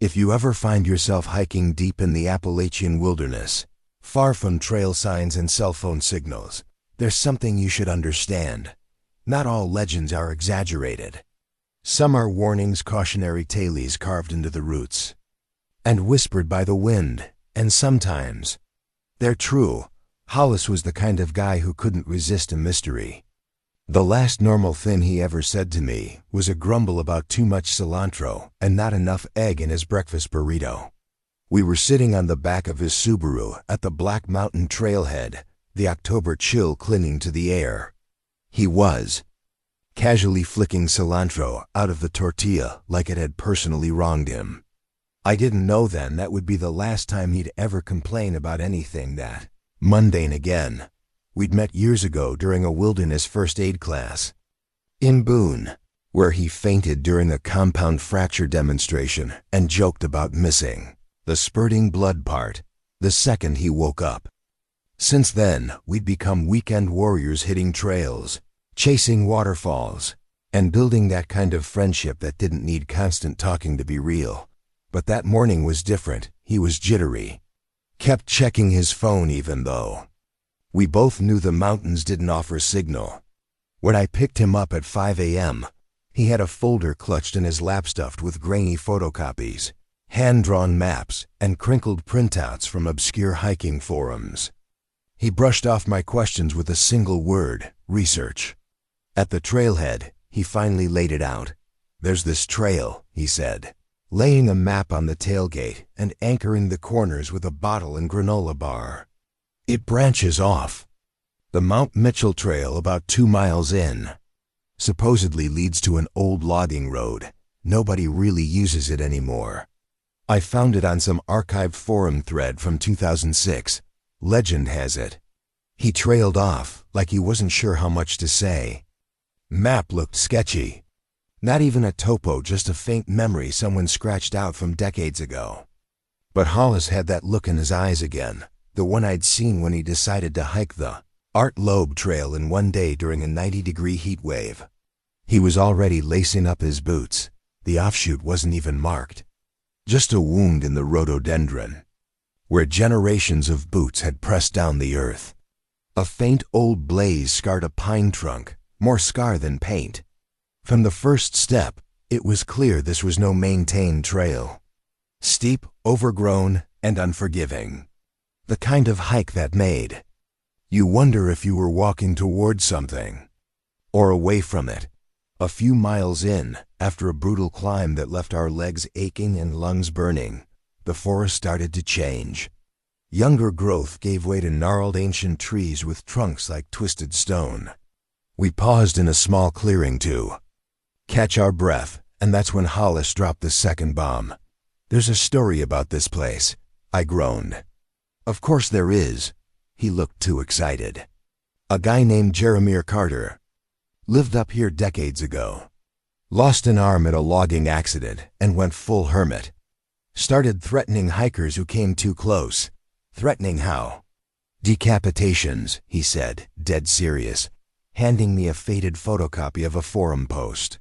If you ever find yourself hiking deep in the Appalachian wilderness, far from trail signs and cell phone signals, there's something you should understand. Not all legends are exaggerated. Some are warnings, cautionary tales carved into the roots and whispered by the wind, and sometimes they're true. Hollis was the kind of guy who couldn't resist a mystery. The last normal thing he ever said to me was a grumble about too much cilantro and not enough egg in his breakfast burrito. We were sitting on the back of his Subaru at the Black Mountain trailhead, the October chill clinging to the air. He was casually flicking cilantro out of the tortilla like it had personally wronged him. I didn't know then that would be the last time he'd ever complain about anything that mundane again. We'd met years ago during a wilderness first aid class in Boone, where he fainted during a compound fracture demonstration and joked about missing the spurting blood part the second he woke up. Since then, we'd become weekend warriors hitting trails, chasing waterfalls, and building that kind of friendship that didn't need constant talking to be real. But that morning was different. He was jittery. Kept checking his phone even though we both knew the mountains didn't offer signal. When I picked him up at 5 a.m., he had a folder clutched in his lap stuffed with grainy photocopies, hand-drawn maps, and crinkled printouts from obscure hiking forums. He brushed off my questions with a single word: research. At the trailhead, he finally laid it out. "There's this trail," he said, laying a map on the tailgate and anchoring the corners with a bottle and granola bar. "It branches off the Mount Mitchell Trail about 2 miles in. Supposedly leads to an old logging road. Nobody really uses it anymore. I found it on some archived forum thread from 2006. Legend has it." He trailed off like he wasn't sure how much to say. Map looked sketchy. Not even a topo, just a faint memory someone scratched out from decades ago. But Hollis had that look in his eyes again, the one I'd seen when he decided to hike the Art Loeb Trail in one day during a 90-degree heat wave. He was already lacing up his boots. The offshoot wasn't even marked. Just a wound in the rhododendron, where generations of boots had pressed down the earth. A faint old blaze scarred a pine trunk, more scar than paint. From the first step, it was clear this was no maintained trail. Steep, overgrown, and unforgiving. The kind of hike that made you wonder if you were walking toward something or away from it. A few miles in, after a brutal climb that left our legs aching and lungs burning, the forest started to change. Younger growth gave way to gnarled ancient trees with trunks like twisted stone. We paused in a small clearing to catch our breath, and that's when Hollis dropped the second bomb. "There's a story about this place," I groaned. "Of course there is." He looked too excited. "A guy named Jeremiah Carter lived up here decades ago. Lost an arm at a logging accident and went full hermit. Started threatening hikers who came too close." "Threatening how?" "Decapitations," he said, dead serious, handing me a faded photocopy of a forum post.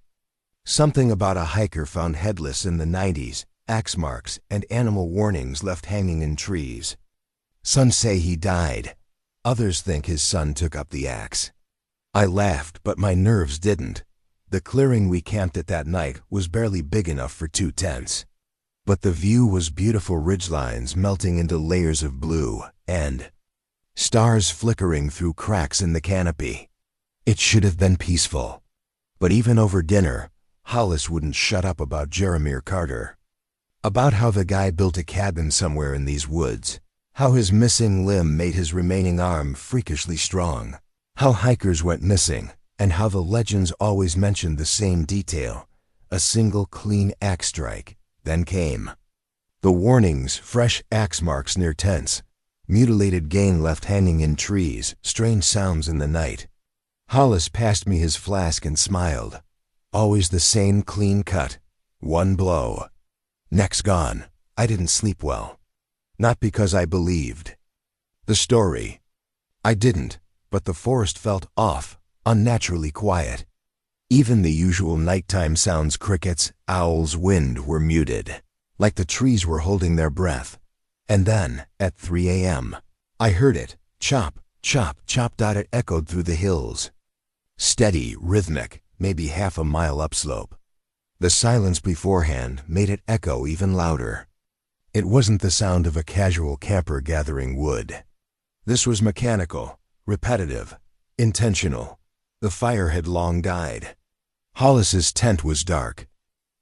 Something about a hiker found headless in the 90s, axe marks and animal warnings left hanging in trees. Some say he died. Others think his son took up the axe. I laughed, but my nerves didn't. The clearing we camped at that night was barely big enough for 2 tents. But the view was beautiful, ridgelines melting into layers of blue, and stars flickering through cracks in the canopy. It should have been peaceful. But even over dinner, Hollis wouldn't shut up about Jeremiah Carter. About how the guy built a cabin somewhere in these woods. How his missing limb made his remaining arm freakishly strong. How hikers went missing, and how the legends always mentioned the same detail: a single clean axe strike. Then came the warnings: fresh axe marks near tents, mutilated game left hanging in trees, strange sounds in the night. Hollis passed me his flask and smiled. Always the same clean cut. One blow. Neck's gone. I didn't sleep well. Not because I believed the story. I didn't, but the forest felt off, unnaturally quiet. Even the usual nighttime sounds, crickets, owls, wind, were muted. like the trees were holding their breath. And then, at 3 a.m., I heard it, chop, chop, chop. It echoed through the hills. Steady, rhythmic, maybe half a mile upslope. The silence beforehand made it echo even louder. It wasn't the sound of a casual camper gathering wood. This was mechanical, repetitive, intentional. The fire had long died. Hollis's tent was dark.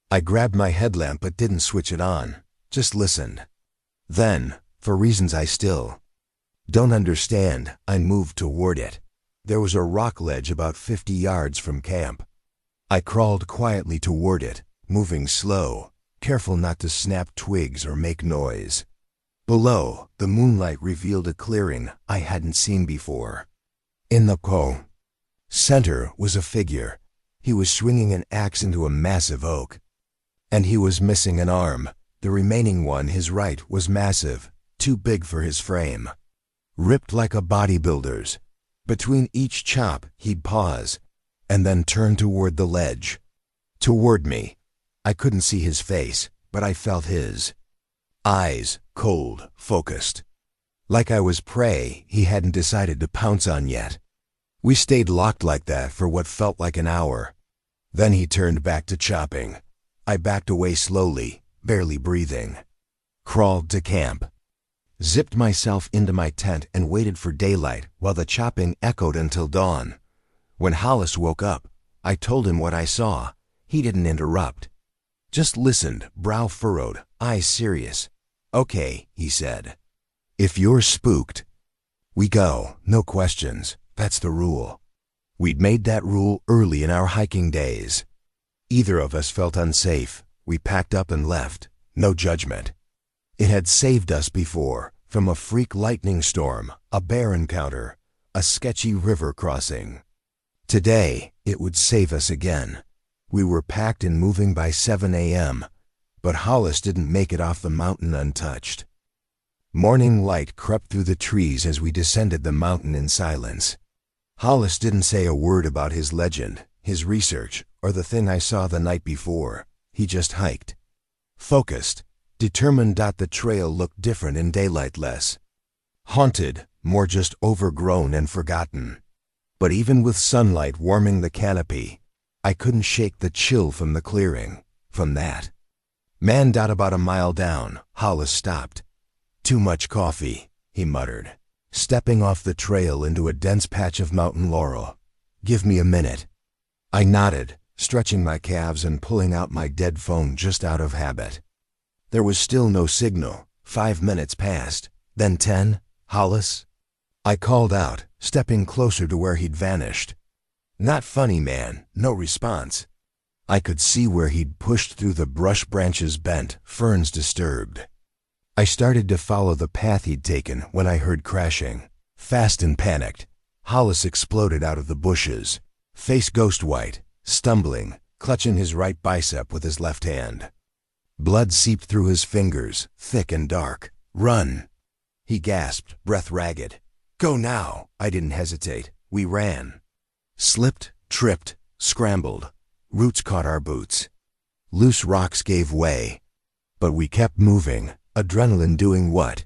I grabbed my headlamp but didn't switch it on, just listened. Then, for reasons I still don't understand, I moved toward it. There was a rock ledge about 50 yards from camp. I crawled quietly toward it, moving slow, careful not to snap twigs or make noise. Below, the moonlight revealed a clearing I hadn't seen before. In the center was a figure. He was swinging an axe into a massive oak. And he was missing an arm. The remaining one, his right, was massive, too big for his frame. Ripped like a bodybuilder's. Between each chop, he'd pause, and then turn toward the ledge. Toward me. I couldn't see his face, but I felt his eyes, cold, focused. Like I was prey he hadn't decided to pounce on yet. We stayed locked like that for what felt like an hour. Then he turned back to chopping. I backed away slowly, barely breathing. Crawled to camp. Zipped myself into my tent and waited for daylight while the chopping echoed until dawn. When Hollis woke up, I told him what I saw. He didn't interrupt. Just listened, brow furrowed, eyes serious. "Okay," he said. "If you're spooked, we go, no questions. That's the rule." We'd made that rule early in our hiking days. Either of us felt unsafe. We packed up and left, no judgment. It had saved us before, from a freak lightning storm, a bear encounter, a sketchy river crossing. Today, it would save us again. We were packed and moving by 7 a.m., but Hollis didn't make it off the mountain untouched. Morning light crept through the trees as we descended the mountain in silence. Hollis didn't say a word about his legend, his research, or the thing I saw the night before. He just hiked. Focused, determined. The trail looked different in daylight, less haunted, more just overgrown and forgotten. But even with sunlight warming the canopy, I couldn't shake the chill from the clearing, from that man. About a mile down, Hollis stopped. "Too much coffee," he muttered, stepping off the trail into a dense patch of mountain laurel. "Give me a minute." I nodded, stretching my calves and pulling out my dead phone just out of habit. There was still no signal. 5 minutes passed, then 10. "Hollis?" I called out, stepping closer to where he'd vanished. Not funny, man, no response. I could see where he'd pushed through the brush, branches bent, ferns disturbed. I started to follow the path he'd taken when I heard crashing. Fast and panicked, Hollis exploded out of the bushes, face ghost white, stumbling, clutching his right bicep with his left hand. Blood seeped through his fingers, thick and dark. "Run!" he gasped, breath ragged. "Go now!" I didn't hesitate. We ran. Slipped, tripped, scrambled. Roots caught our boots. Loose rocks gave way. But we kept moving, adrenaline doing what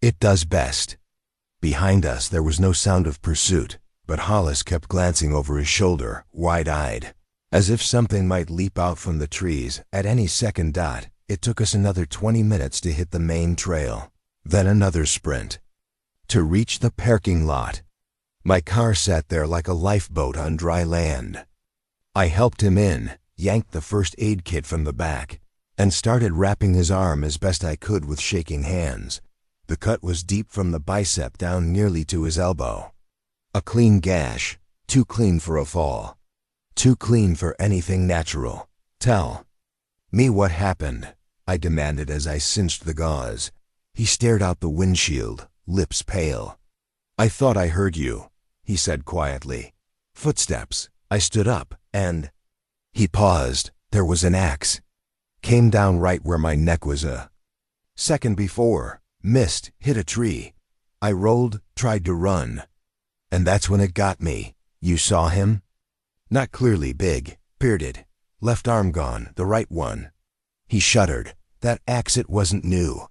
it does best. Behind us there was no sound of pursuit, but Hollis kept glancing over his shoulder, wide-eyed, as if something might leap out from the trees at any second. It took us another 20 minutes to hit the main trail, then another sprint to reach the parking lot. My car sat there like a lifeboat on dry land. I helped him in, yanked the first aid kit from the back, and started wrapping his arm as best I could with shaking hands. The cut was deep from the bicep down nearly to his elbow. A clean gash, too clean for a fall. Too clean for anything natural. "Tell me what happened," I demanded as I cinched the gauze. He stared out the windshield, lips pale. "I thought I heard you," he said quietly. "Footsteps." I stood up, and he paused. There was an axe. Came down right where my neck was a second before. Missed, hit a tree. I rolled, tried to run. And that's when it got me. "You saw him?" "Not clearly. Big, bearded. Left arm gone, the right one." He shuddered. That axe, it wasn't new.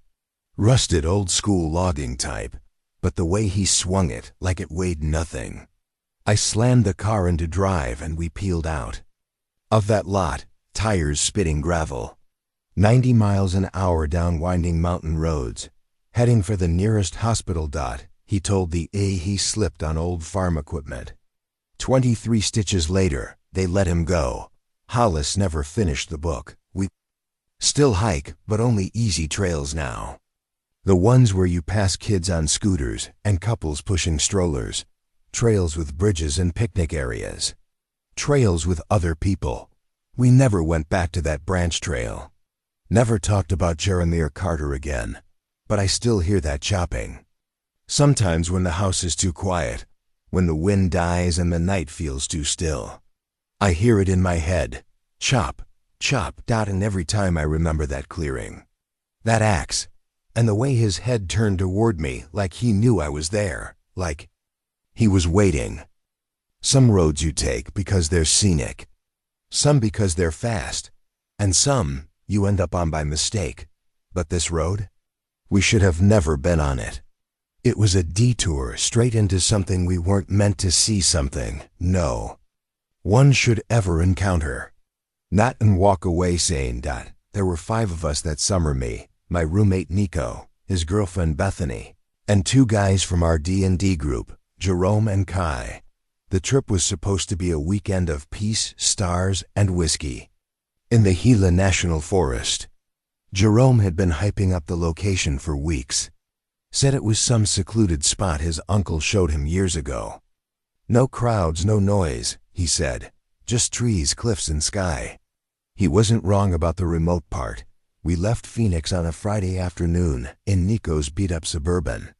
Rusted old-school logging type, but the way he swung it like it weighed nothing. I slammed the car into drive and we peeled out. Of that lot, tires spitting gravel. 90 miles an hour down winding mountain roads, heading for the nearest hospital. He told the A he slipped on old farm equipment. 23 stitches later, they let him go. Hollis never finished the book. We still hike, but only easy trails now. The ones where you pass kids on scooters and couples pushing strollers. Trails with bridges and picnic areas. Trails with other people. We never went back to that branch trail. Never talked about Jeremiah Carter again, but I still hear that chopping. Sometimes when the house is too quiet, when the wind dies and the night feels too still, I hear it in my head, chop, chop. And every time I remember that clearing, that axe, and the way his head turned toward me like he knew I was there, like he was waiting. Some roads you take because they're scenic, some because they're fast, and some you end up on by mistake. But this road? We should have never been on it. It was a detour straight into something we weren't meant to see, something no one should ever encounter. Not and walk away saying, There were 5 of us that summer, me, my roommate Nico, his girlfriend Bethany, and 2 guys from our D&D group, Jerome and Kai. The trip was supposed to be a weekend of peace, stars, and whiskey. In the Gila National Forest. Jerome had been hyping up the location for weeks. Said it was some secluded spot his uncle showed him years ago. No crowds, no noise, he said. Just trees, cliffs, and sky. He wasn't wrong about the remote part. We left Phoenix on a Friday afternoon in Nico's beat-up Suburban.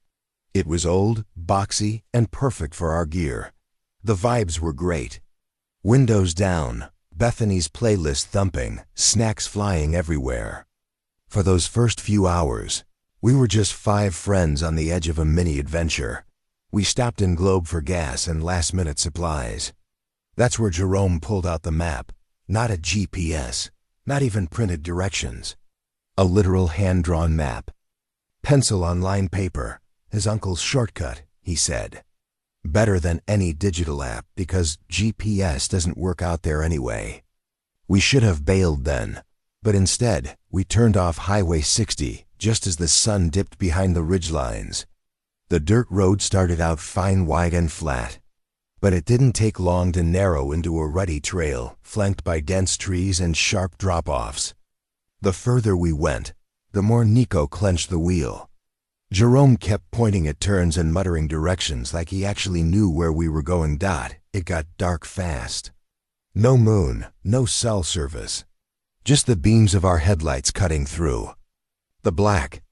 It was old, boxy, and perfect for our gear. The vibes were great. Windows down, Bethany's playlist thumping, snacks flying everywhere. For those first few hours, we were just 5 friends on the edge of a mini-adventure. We stopped in Globe for gas and last-minute supplies. That's where Jerome pulled out the map. Not a GPS, not even printed directions. A literal hand-drawn map. Pencil on lined paper, his uncle's shortcut, he said. Better than any digital app because GPS doesn't work out there anyway. We should have bailed then, but instead we turned off Highway 60 just as the sun dipped behind the ridgelines. The dirt road started out fine, wide, and flat, but it didn't take long to narrow into a rutty trail flanked by dense trees and sharp drop-offs. The further we went, the more Nico clenched the wheel. Jerome kept pointing at turns and muttering directions like he actually knew where we were going. It got dark fast. No moon, no cell service. Just the beams of our headlights cutting through. The black.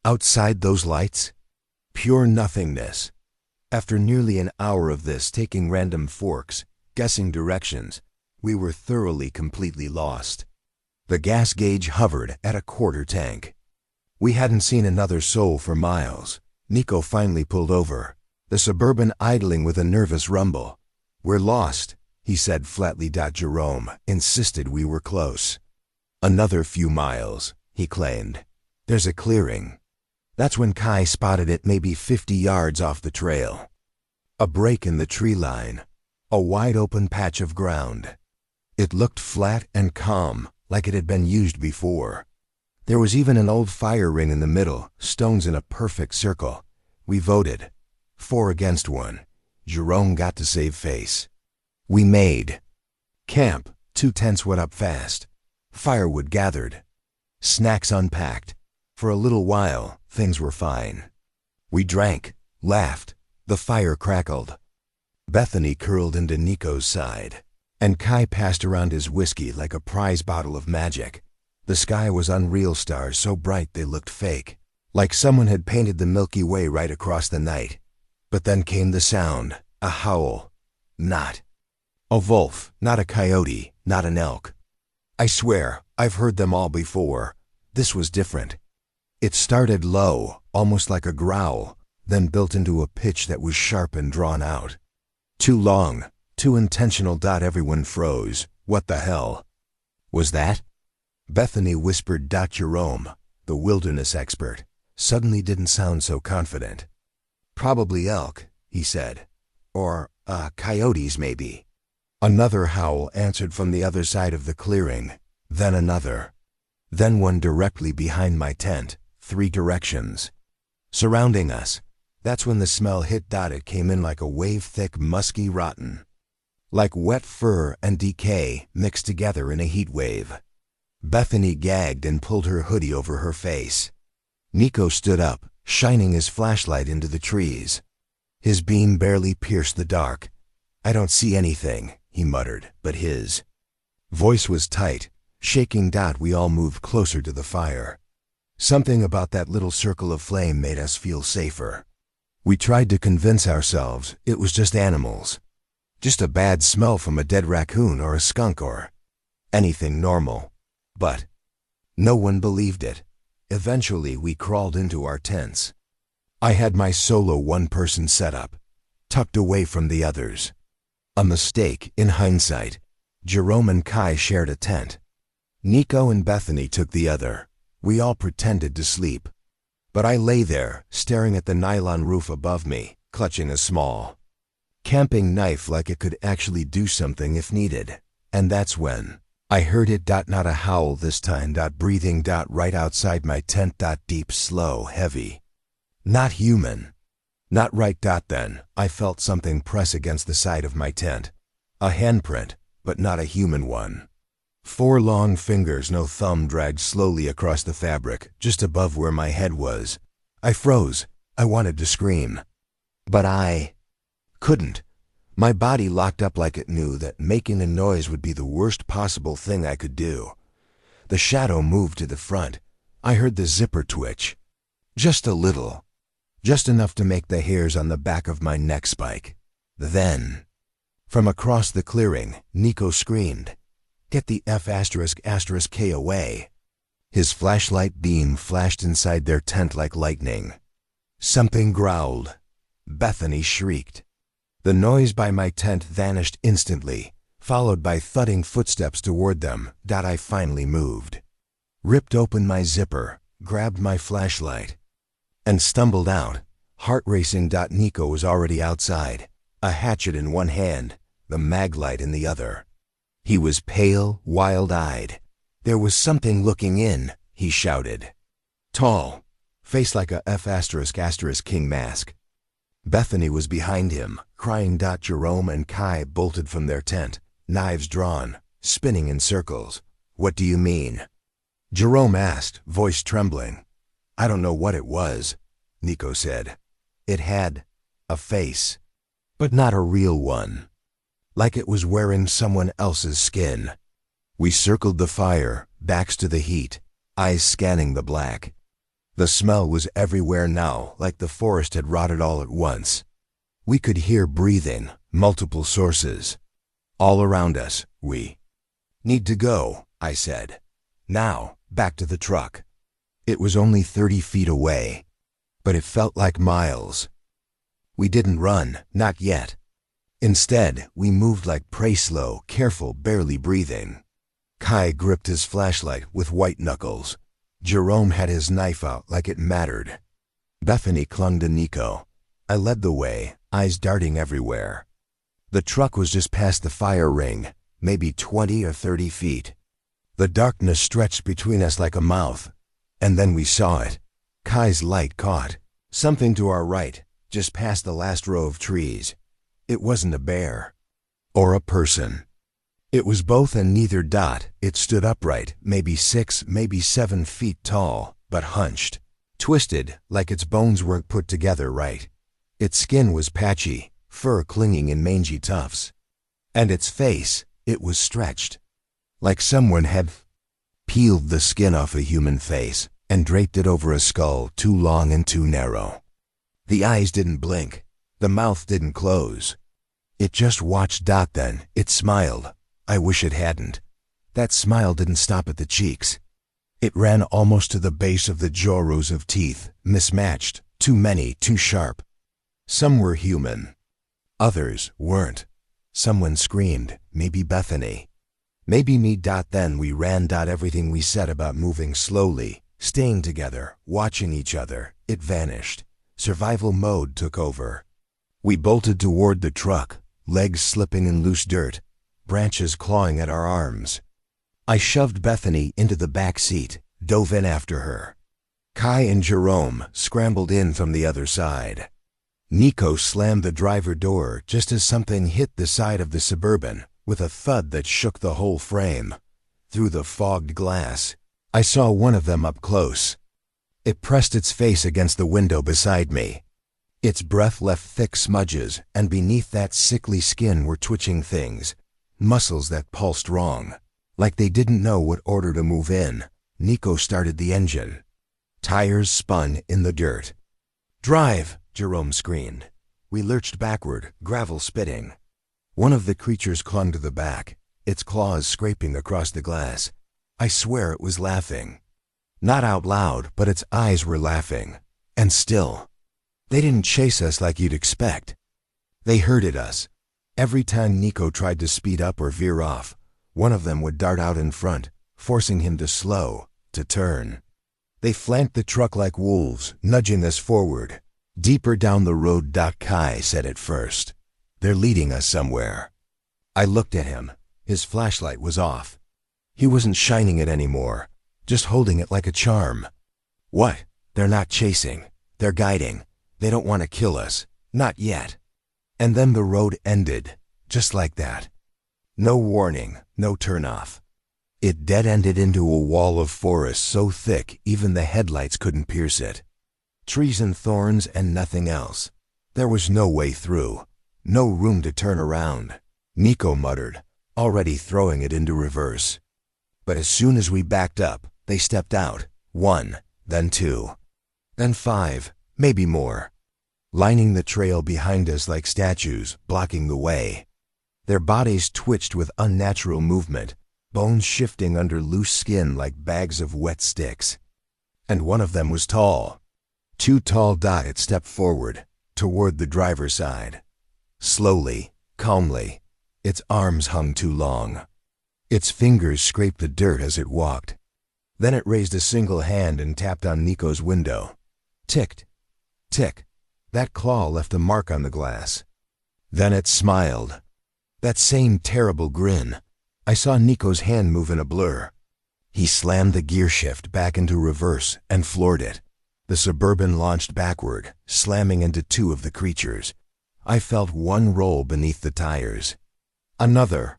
Outside those lights? Pure nothingness. After nearly an hour of this, taking random forks, guessing directions, we were thoroughly, completely lost. The gas gauge hovered at a quarter tank. We hadn't seen another soul for miles. Nico finally pulled over, the Suburban idling with a nervous rumble. We're lost, he said flatly. Jerome insisted we were close. Another few miles, he claimed. There's a clearing. That's when Kai spotted it maybe 50 yards off the trail. A break in the tree line. A wide open patch of ground. It looked flat and calm, like it had been used before. There was even an old fire ring in the middle, stones in a perfect circle. We voted. 4 against 1. Jerome got to save face. We made camp. 2 tents went up fast. Firewood gathered. Snacks unpacked. For a little while, things were fine. We drank, laughed. The fire crackled. Bethany curled into Nico's side, and Kai passed around his whiskey like a prize bottle of magic. The sky was unreal, stars so bright they looked fake, like someone had painted the Milky Way right across the night. But then came the sound, a howl. Not a wolf, not a coyote, not an elk. I swear, I've heard them all before. This was different. It started low, almost like a growl, then built into a pitch that was sharp and drawn out. Too long, too intentional. Everyone froze. What the hell was that? Bethany whispered. Jerome, the wilderness expert, suddenly didn't sound so confident. Probably elk, he said. Or, coyotes maybe. Another howl answered from the other side of the clearing, then another. Then one directly behind my tent, 3 directions. Surrounding us. That's when the smell hit. It came in like a wave, thick, musky, rotten. Like wet fur and decay mixed together in a heat wave. Bethany gagged and pulled her hoodie over her face. Nico stood up, shining his flashlight into the trees. His beam barely pierced the dark. "I don't see anything," he muttered, but his voice was tight, shaking. We all moved closer to the fire. Something about that little circle of flame made us feel safer. We tried to convince ourselves it was just animals. Just a bad smell from a dead raccoon or a skunk or anything normal. But no one believed it. Eventually, we crawled into our tents. I had my solo one-person setup, tucked away from the others. A mistake, in hindsight. Jerome and Kai shared a tent. Nico and Bethany took the other. We all pretended to sleep. But I lay there, staring at the nylon roof above me, clutching a small camping knife like it could actually do something if needed. And that's when I heard it. Not a howl this time. Breathing. Right outside my tent. Deep, slow, heavy. Not human. Not right. Then I felt something press against the side of my tent. A handprint, but not a human one. 4 long fingers, no thumb, dragged slowly across the fabric, just above where my head was. I froze. I wanted to scream. But I couldn't. My body locked up like it knew that making a noise would be the worst possible thing I could do. The shadow moved to the front. I heard the zipper twitch. Just a little. Just enough to make the hairs on the back of my neck spike. Then, from across the clearing, Nico screamed, "Get the F***K away." His flashlight beam flashed inside their tent like lightning. Something growled. Bethany shrieked. The noise by my tent vanished instantly, followed by thudding footsteps toward them. I finally moved. Ripped open my zipper, grabbed my flashlight, and stumbled out, heart racing. Nico was already outside, a hatchet in one hand, the mag light in the other. He was pale, wild-eyed. There was something looking in, he shouted. Tall, face like a F***king mask. Bethany was behind him, crying. Jerome and Kai bolted from their tent, knives drawn, spinning in circles. "What do you mean?" Jerome asked, voice trembling. "I don't know what it was," Nico said. "It had a face, but not a real one. Like it was wearing someone else's skin." We circled the fire, backs to the heat, eyes scanning the black. The smell was everywhere now, like the forest had rotted all at once. We could hear breathing, multiple sources. All around us. "We need to go," I said. "Now, back to the truck." It was only 30 feet away, but it felt like miles. We didn't run, not yet. Instead, we moved like prey, slow, careful, barely breathing. Kai gripped his flashlight with white knuckles. Jerome had his knife out like it mattered. Bethany clung to Nico. I led the way, eyes darting everywhere. The truck was just past the fire ring, maybe 20 or 30 feet. The darkness stretched between us like a mouth, and then we saw it. Kai's light caught something to our right, just past the last row of trees. It wasn't a bear. Or a person. It was both and neither. It stood upright, maybe 6, maybe 7 feet tall, but hunched, twisted, like its bones weren't put together right. Its skin was patchy, fur clinging in mangy tufts. And its face, it was stretched, like someone had peeled the skin off a human face and draped it over a skull too long and too narrow. The eyes didn't blink. The mouth didn't close. It just watched. Then it smiled. I wish it hadn't. That smile didn't stop at the cheeks. It ran almost to the base of the jaw, rows of teeth, mismatched, too many, too sharp. Some were human. Others weren't. Someone screamed, maybe Bethany. Maybe me. Then we ran. Everything we said about moving slowly, staying together, watching each other, it vanished. Survival mode took over. We bolted toward the truck, legs slipping in loose dirt, branches clawing at our arms. I shoved Bethany into the back seat, dove in after her. Kai and Jerome scrambled in from the other side. Nico slammed the driver door just as something hit the side of the Suburban with a thud that shook the whole frame. Through the fogged glass, I saw one of them up close. It pressed its face against the window beside me. Its breath left thick smudges, and beneath that sickly skin were twitching things, muscles that pulsed wrong. Like they didn't know what order to move in, Nico started the engine. Tires spun in the dirt. "Drive!" Jerome screamed. We lurched backward, gravel spitting. One of the creatures clung to the back, its claws scraping across the glass. I swear it was laughing. Not out loud, but its eyes were laughing. And still. They didn't chase us like you'd expect. They herded us. Every time Nico tried to speed up or veer off, one of them would dart out in front, forcing him to slow, to turn. They flanked the truck like wolves, nudging us forward. Deeper down the road. Kai said it first. "They're leading us somewhere." I looked at him. His flashlight was off. He wasn't shining it anymore, just holding it like a charm. "What? They're not chasing. They're guiding. They don't want to kill us. Not yet." And then the road ended, just like that. No warning, no turnoff. It dead-ended into a wall of forest so thick even the headlights couldn't pierce it. Trees and thorns and nothing else. There was no way through, no room to turn around. Nico muttered, already throwing it into reverse. But as soon as we backed up, they stepped out. 1, then 2, then 5, maybe more. Lining the trail behind us like statues, blocking the way. Their bodies twitched with unnatural movement, bones shifting under loose skin like bags of wet sticks. And one of them was tall. Too tall. It stepped forward, toward the driver's side. Slowly, calmly, its arms hung too long. Its fingers scraped the dirt as it walked. Then it raised a single hand and tapped on Nico's window. Ticked. Tick. That claw left a mark on the glass. Then it smiled. That same terrible grin. I saw Nico's hand move in a blur. He slammed the gear shift back into reverse and floored it. The Suburban launched backward, slamming into 2 of the creatures. I felt one roll beneath the tires. Another.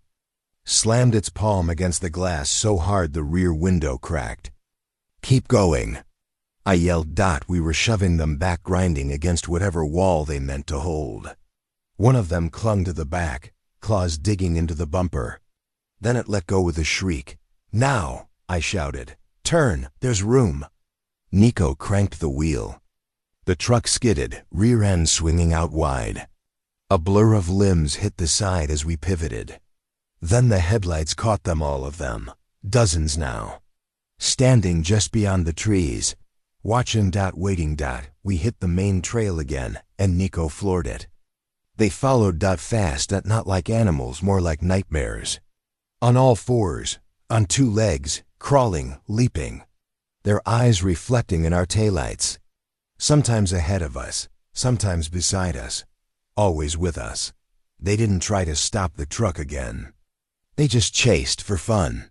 Slammed its palm against the glass so hard the rear window cracked. "Keep going," I yelled. We were shoving them back, grinding against whatever wall they meant to hold. One of them clung to the back, claws digging into the bumper. Then it let go with a shriek. "Now!" I shouted. "Turn! There's room!" Nico cranked the wheel. The truck skidded, rear end swinging out wide. A blur of limbs hit the side as we pivoted. Then the headlights caught them, all of them, dozens now. Standing just beyond the trees, watching. Waiting. We hit the main trail again, and Nico floored it. They followed. Fast, not like animals, more like nightmares. On all fours, on 2 legs, crawling, leaping. Their eyes reflecting in our taillights. Sometimes ahead of us, sometimes beside us, always with us. They didn't try to stop the truck again. They just chased for fun,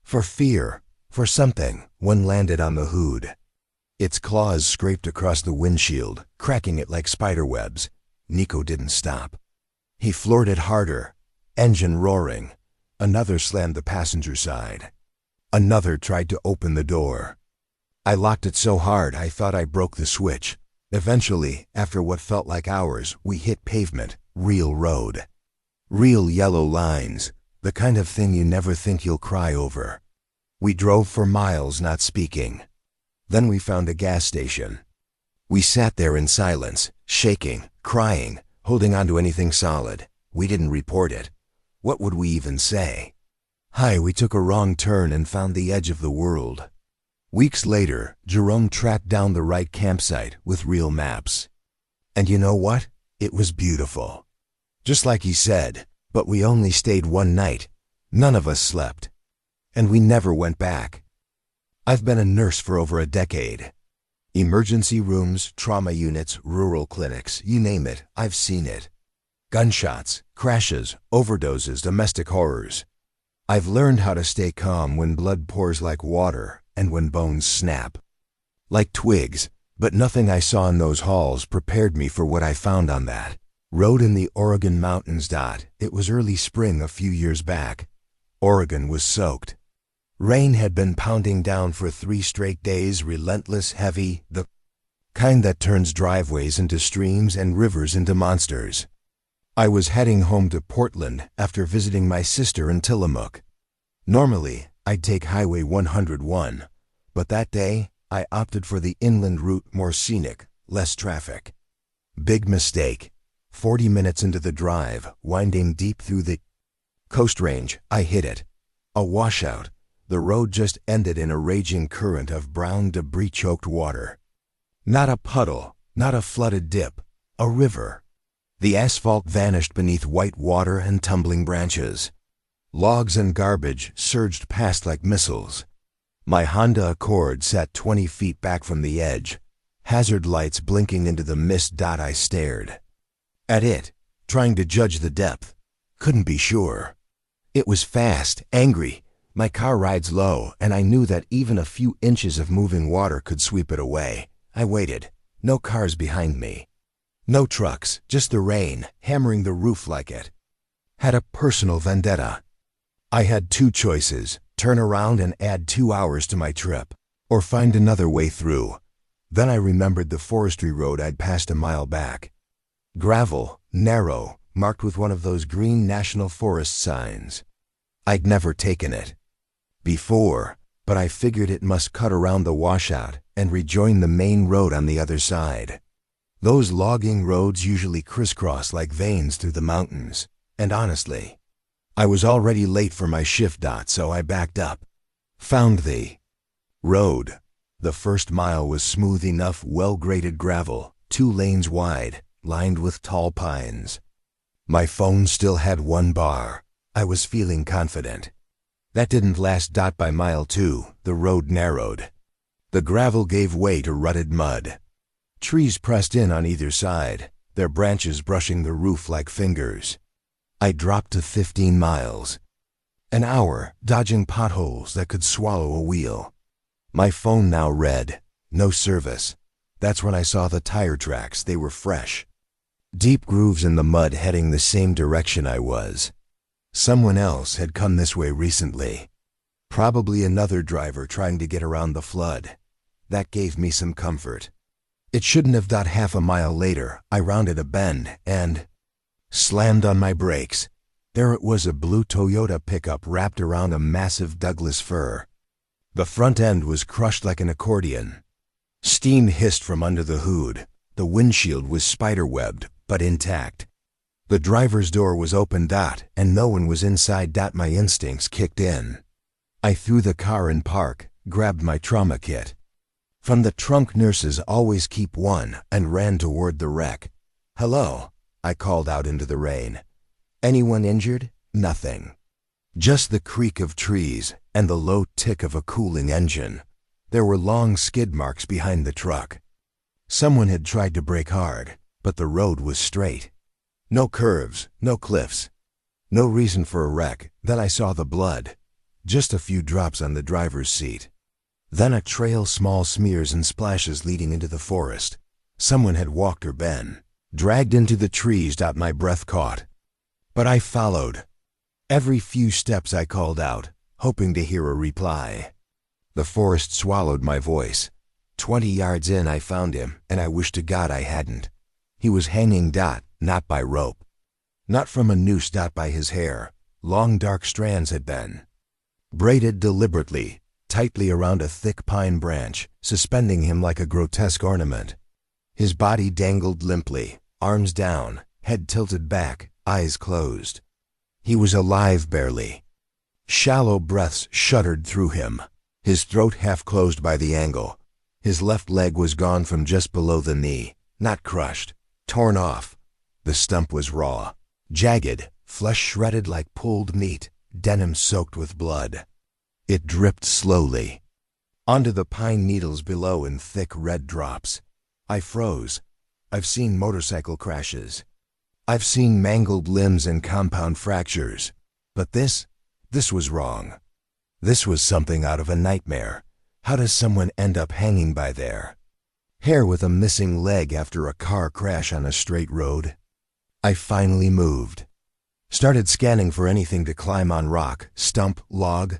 for fear, for something. One landed on the hood. Its claws scraped across the windshield, cracking it like spiderwebs. Nico didn't stop. He floored it harder, engine roaring. Another slammed the passenger side. Another tried to open the door. I locked it so hard I thought I broke the switch. Eventually, after what felt like hours, we hit pavement, real road. Real yellow lines, the kind of thing you never think you'll cry over. We drove for miles, not speaking. Then we found a gas station. We sat there in silence, shaking, crying, holding on to anything solid. We didn't report it. What would we even say? We took a wrong turn and found the edge of the world. Weeks later, Jerome tracked down the right campsite with real maps. And you know what? It was beautiful. Just like he said, but we only stayed 1 night. None of us slept. And we never went back. I've been a nurse for over a decade. Emergency rooms, trauma units, rural clinics, you name it, I've seen it. Gunshots, crashes, overdoses, domestic horrors. I've learned how to stay calm when blood pours like water and when bones snap like twigs, but nothing I saw in those halls prepared me for what I found on that road in the Oregon mountains. It was early spring a few years back. Oregon was soaked. Rain had been pounding down for 3 straight days, relentless, heavy, the kind that turns driveways into streams and rivers into monsters. I was heading home to Portland after visiting my sister in Tillamook. Normally, I'd take Highway 101, but that day, I opted for the inland route, more scenic, less traffic. Big mistake. 40 minutes into the drive, winding deep through the Coast Range, I hit it. A washout. The road just ended in a raging current of brown debris-choked water. Not a puddle, not a flooded dip, a river. The asphalt vanished beneath white water and tumbling branches. Logs and garbage surged past like missiles. My Honda Accord sat 20 feet back from the edge, hazard lights blinking into the mist. I stared at it, trying to judge the depth. Couldn't be sure. It was fast, angry. My car rides low, and I knew that even a few inches of moving water could sweep it away. I waited. No cars behind me. No trucks, just the rain, hammering the roof like it had a personal vendetta. I had 2 choices: turn around and add 2 hours to my trip, or find another way through. Then I remembered the forestry road I'd passed a mile back. Gravel, narrow, marked with one of those green National Forest signs. I'd never taken it before, but I figured it must cut around the washout and rejoin the main road on the other side. Those logging roads usually crisscross like veins through the mountains, and honestly, I was already late for my shift. So I backed up. Found the road. The first mile was smooth enough, well-graded gravel, 2 lanes wide, lined with tall pines. My phone still had 1 bar. I was feeling confident. That didn't last. By mile 2, the road narrowed. The gravel gave way to rutted mud. Trees pressed in on either side, their branches brushing the roof like fingers. I dropped to 15 miles. An hour, dodging potholes that could swallow a wheel. My phone now read, no service. That's when I saw the tire tracks. They were fresh. Deep grooves in the mud heading the same direction I was. Someone else had come this way recently. Probably another driver trying to get around the flood. That gave me some comfort. It shouldn't have. Half a mile later, I rounded a bend and slammed on my brakes. There it was, a blue Toyota pickup wrapped around a massive Douglas fir. The front end was crushed like an accordion. Steam hissed from under the hood. The windshield was spiderwebbed, but intact. The driver's door was open. And no one was inside. My instincts kicked in. I threw the car in park, grabbed my trauma kit. From the trunk, nurses always keep one, and ran toward the wreck. "Hello," I called out into the rain. "Anyone injured?" Nothing. Just the creak of trees and the low tick of a cooling engine. There were long skid marks behind the truck. Someone had tried to brake hard, but the road was straight. No curves, no cliffs. No reason for a wreck. Then I saw the blood. Just a few drops on the driver's seat. Then a trail, small smears and splashes leading into the forest. Someone had walked or been dragged into the trees. My breath caught. But I followed. Every few steps I called out, hoping to hear a reply. The forest swallowed my voice. 20 yards in I found him, and I wished to God I hadn't. He was hanging. Not by rope. Not from a noose. By his hair. Long dark strands had been braided deliberately, tightly around a thick pine branch, suspending him like a grotesque ornament. His body dangled limply, arms down, head tilted back, eyes closed. He was alive barely. Shallow breaths shuddered through him, his throat half closed by the angle. His left leg was gone from just below the knee, not crushed, torn off. The stump was raw, jagged, flesh shredded like pulled meat, denim soaked with blood. It dripped slowly onto the pine needles below in thick red drops. I froze. I've seen motorcycle crashes. I've seen mangled limbs and compound fractures. But this was wrong. This was something out of a nightmare. How does someone end up hanging by their hair with a missing leg after a car crash on a straight road? I finally moved. Started scanning for anything to climb on: rock, stump, log.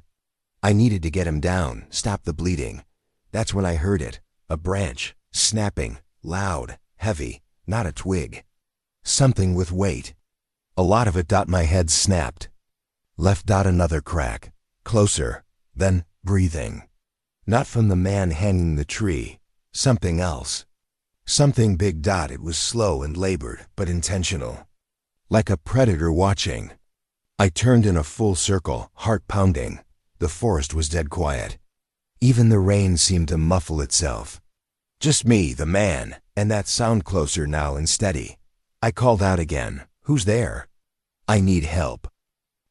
I needed to get him down, stop the bleeding. That's when I heard it. A branch, snapping, loud, heavy, not a twig. Something with weight. A lot of it. My head snapped. Left. Another crack. Closer. Then, breathing. Not from the man hanging the tree. Something else. Something big. It was slow and labored, but intentional. Like a predator watching. I turned in a full circle, heart pounding. The forest was dead quiet. Even the rain seemed to muffle itself. Just me, the man, and that sound closer now and steady. I called out again. Who's there? I need help.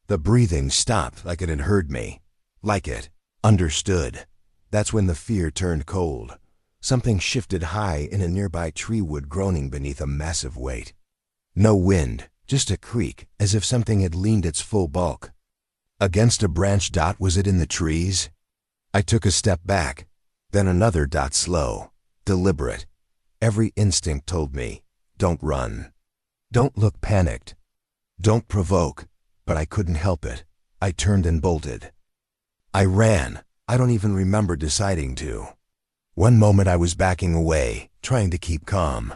The breathing stopped, like it had heard me. Like it understood. That's when the fear turned cold. Something shifted high in a nearby tree wood, groaning beneath a massive weight. No wind, just a creak, as if something had leaned its full bulk against a branch. Was it in the trees? I took a step back, then another. Slow, deliberate. Every instinct told me, don't run. Don't look panicked. Don't provoke. But I couldn't help it. I turned and bolted. I ran. I don't even remember deciding to. One moment I was backing away, trying to keep calm.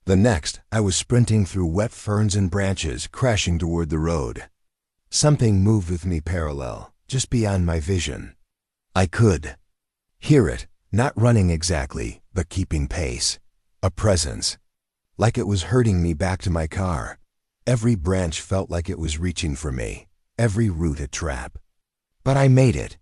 The next, I was sprinting through wet ferns and branches, crashing toward the road. Something moved with me parallel, just beyond my vision. I could hear it, not running exactly, but keeping pace. A presence. Like it was herding me back to my car. Every branch felt like it was reaching for me, every root a trap. But I made it.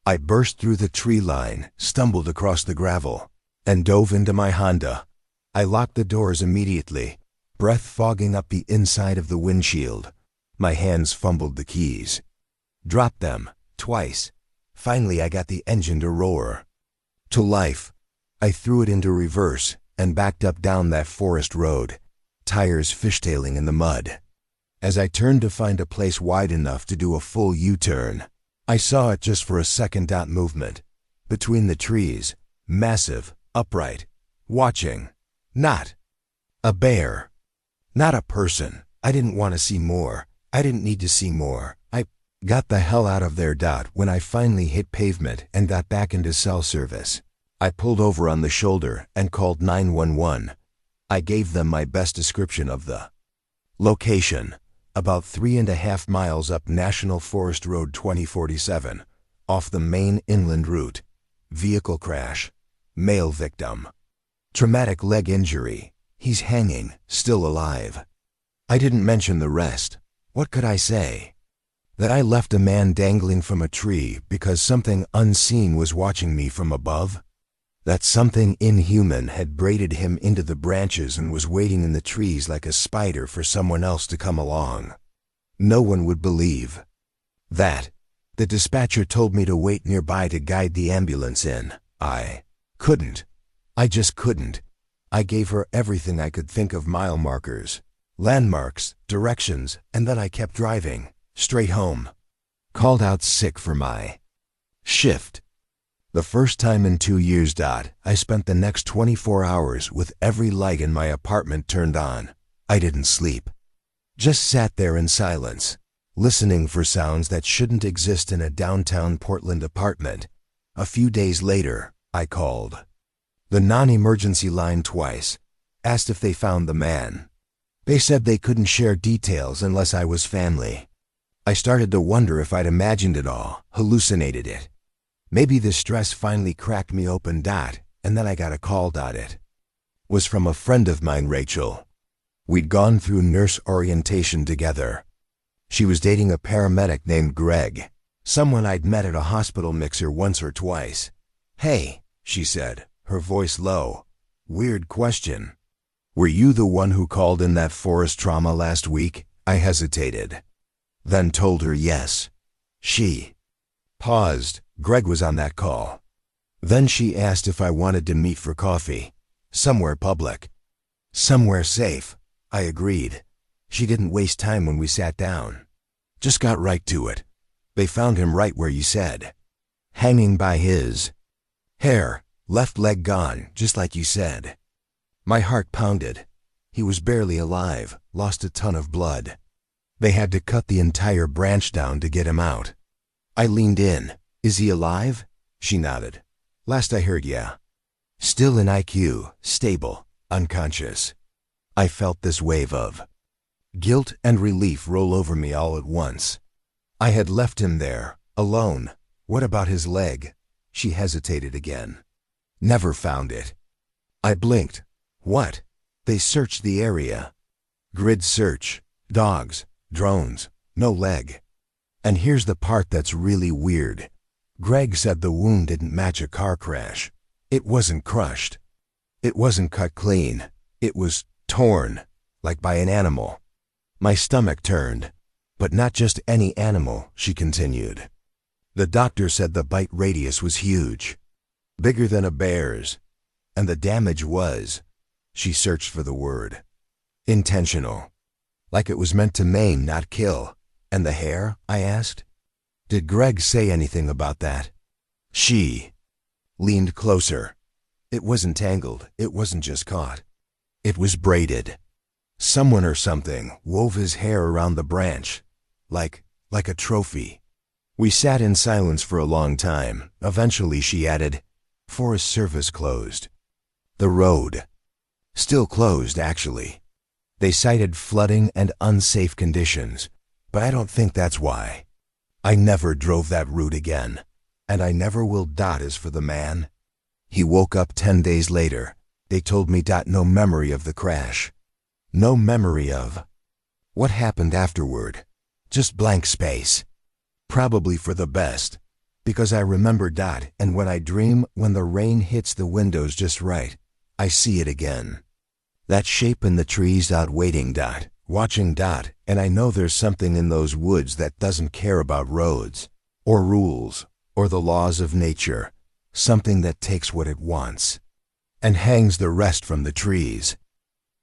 I burst through the tree line, stumbled across the gravel, and dove into my Honda. I locked the doors immediately, breath fogging up the inside of the windshield. My hands fumbled the keys. Dropped them, twice. Finally I got the engine to roar. To life. I threw it into reverse and backed up down that forest road, tires fishtailing in the mud. As I turned to find a place wide enough to do a full U-turn, I saw it just for a second. Movement. Between the trees, massive, upright, watching. Not a bear. Not a person. I didn't want to see more. I didn't need to see more. I got the hell out of there. When I finally hit pavement and got back into cell service, I pulled over on the shoulder and called 911. I gave them my best description of the location. About 3.5 miles up National Forest Road 2047, off the main inland route. Vehicle crash. Male victim. Traumatic leg injury. He's hanging, still alive. I didn't mention the rest. What could I say? That I left a man dangling from a tree because something unseen was watching me from above? That something inhuman had braided him into the branches and was waiting in the trees like a spider for someone else to come along? No one would believe that. The dispatcher told me to wait nearby to guide the ambulance in. I couldn't. I just couldn't. I gave her everything I could think of: mile markers, landmarks, directions, and then I kept driving, straight home. Called out sick for my shift. The first time in 2 years. I spent the next 24 hours with every light in my apartment turned on. I didn't sleep. Just sat there in silence, listening for sounds that shouldn't exist in a downtown Portland apartment. A few days later, I called the non-emergency line twice, asked if they found the man. They said they couldn't share details unless I was family. I started to wonder if I'd imagined it all, hallucinated it. Maybe the stress finally cracked me open. And then I got a call. It was from a friend of mine, Rachel. We'd gone through nurse orientation together. She was dating a paramedic named Greg, someone I'd met at a hospital mixer once or twice. "Hey," she said, her voice low. "Weird question. Were you the one who called in that forest trauma last week?" I hesitated, then told her yes. She paused. Greg was on that call. Then she asked if I wanted to meet for coffee. Somewhere public. Somewhere safe. I agreed. She didn't waste time when we sat down. Just got right to it. They found him right where you said. Hanging by his hair, left leg gone, just like you said. My heart pounded. He was barely alive, lost a ton of blood. They had to cut the entire branch down to get him out. I leaned in. Is he alive? She nodded. Last I heard, yeah. Still in IQ, stable, unconscious. I felt this wave of guilt and relief roll over me all at once. I had left him there, alone. What about his leg? She hesitated again. Never found it. I blinked. What? They searched the area. Grid search. Dogs. Drones. No leg. And here's the part that's really weird. Greg said the wound didn't match a car crash. It wasn't crushed. It wasn't cut clean. It was torn, like by an animal. My stomach turned. But not just any animal, she continued. The doctor said the bite radius was huge. Bigger than a bear's. And the damage was, she searched for the word, intentional. Like it was meant to maim, not kill. And the hair? I asked. Did Greg say anything about that? She leaned closer. It wasn't tangled. It wasn't just caught. It was braided. Someone or something wove his hair around the branch, like a trophy. We sat in silence for a long time. Eventually she added, Forest Service closed. The road. Still closed, actually. They cited flooding and unsafe conditions, but I don't think that's why. I never drove that route again, and I never will. As for the man, he woke up 10 days later. They told me no memory of the crash. No memory of what happened afterward. Just blank space. Probably for the best, because I remember and when I dream, when the rain hits the windows just right, I see it again. That shape in the trees waiting watching and I know there's something in those woods that doesn't care about roads, or rules, or the laws of nature, something that takes what it wants, and hangs the rest from the trees.